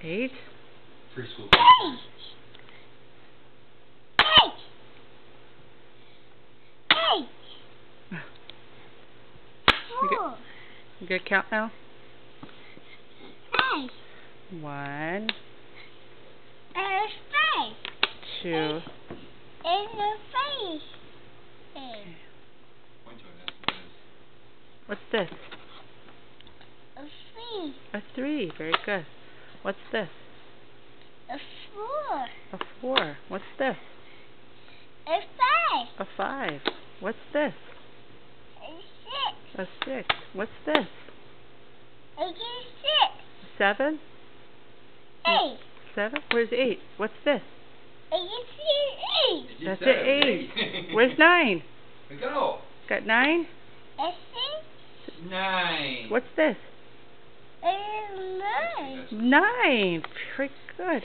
8. Preschool teachers. 8. You good count now? 8. 1, There's 2. in the face. Point to it, ask what it is. What's this? A 3. A 3. Very good. What's this? A 4. A 4. What's this? A 5. A 5. What's this? A 6. A 6. What's this? A 6. 7? 8. 7? Where's 8? What's this? A 8. That's an 8. Where's 9? Go. Got 9? A 6. 9. What's this? A 9. 9. Very good.